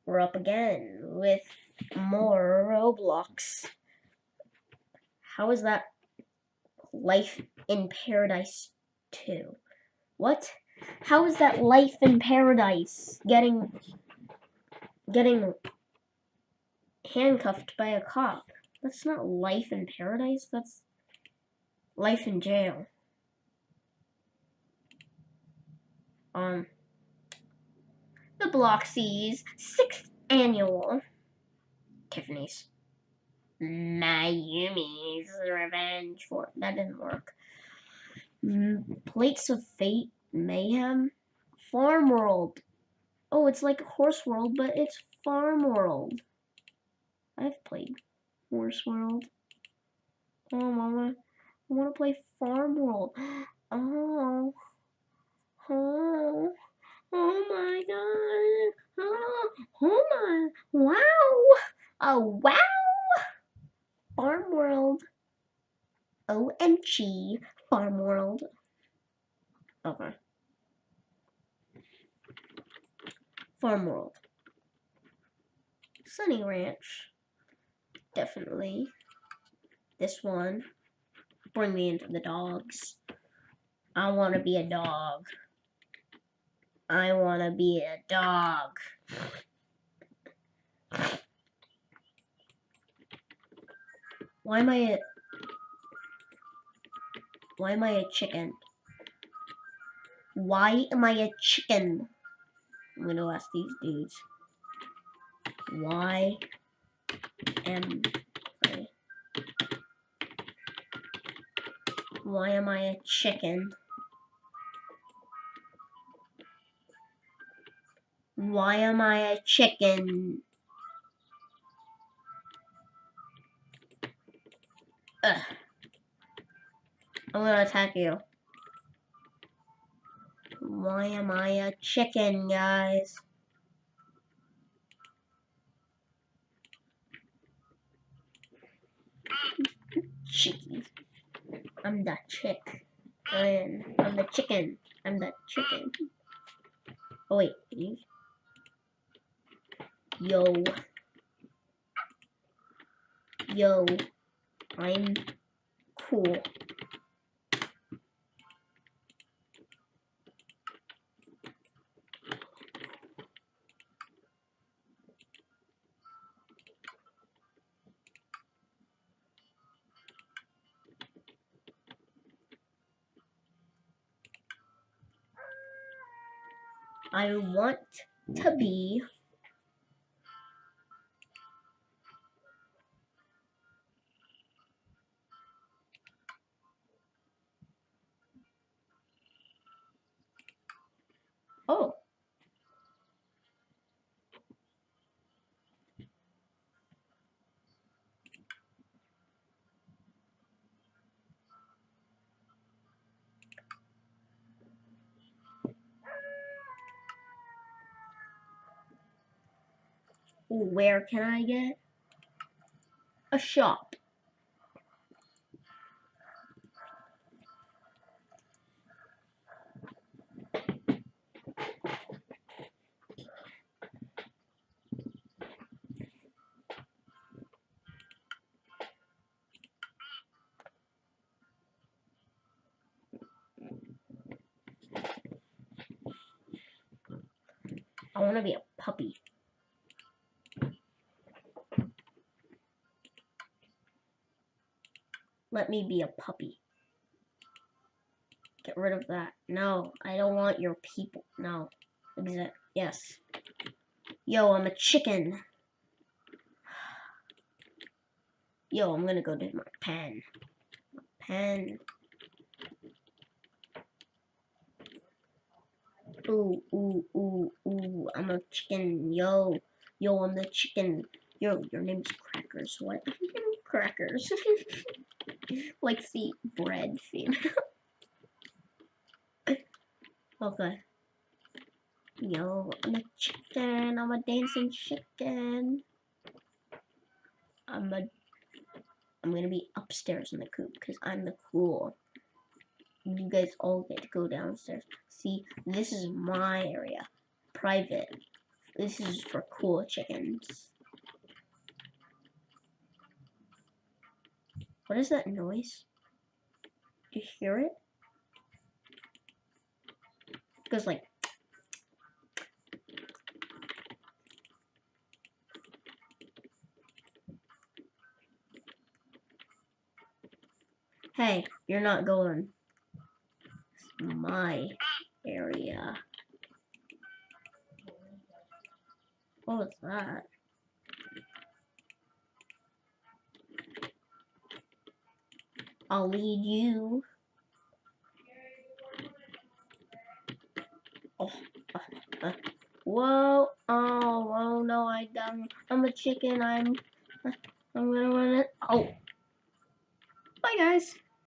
We're up again with more Roblox. How is that Life in Paradise 2? What? How is that Life in Paradise getting handcuffed by a cop? That's not Life in Paradise, that's Life in Jail. The Bloxy's 6th annual Tiffany's Mayumi's Revenge for that didn't work. Plates of Fate, Mayhem, Farm World. Oh, it's like Horse World, but it's Farm World. I've played Horse World. Oh, Mama, I want to play Farm World. Oh, oh, oh my God. Oh my, wow. Oh, wow. Farm World. OMG, Farm World. Okay. Farm World. Sunny Ranch. Definitely. This one. Bring me into the dogs. I want to be a dog. I want to be a dog. Why am I a chicken? Why am I a chicken? I'm gonna ask these dudes. Why am I? Why am I a chicken? Why am I a chicken? Ugh. I'm gonna attack you. Why am I a chicken, guys? Chicky. I'm the chick. I'm the chicken. I'm the chicken. Oh wait. Yo. Yo. I'm cool. I want to be oh. Where can I get a shop? I want to be a puppy. Let me be a puppy. Get rid of that. No, I don't want your people. No. Yes. Yo, I'm a chicken. Yo, I'm gonna go to my pen. Pen. Ooh, ooh, ooh, ooh. I'm a chicken. Yo. Yo, I'm the chicken. Yo, your name's Crackers. What? Crackers. Like the bread theme. Okay. Yo, I'm a chicken. I'm a dancing chicken. I'm gonna be upstairs in the coop because I'm the cool. You guys all get to go downstairs. See, this is my area. Private. This is for cool chickens. What is that noise? Do you hear it? It goes like. Hey, you're not going. It's my area. What was that? I'll lead you. Oh, whoa! Oh no! I'm a chicken. I'm gonna run it. Oh, bye guys.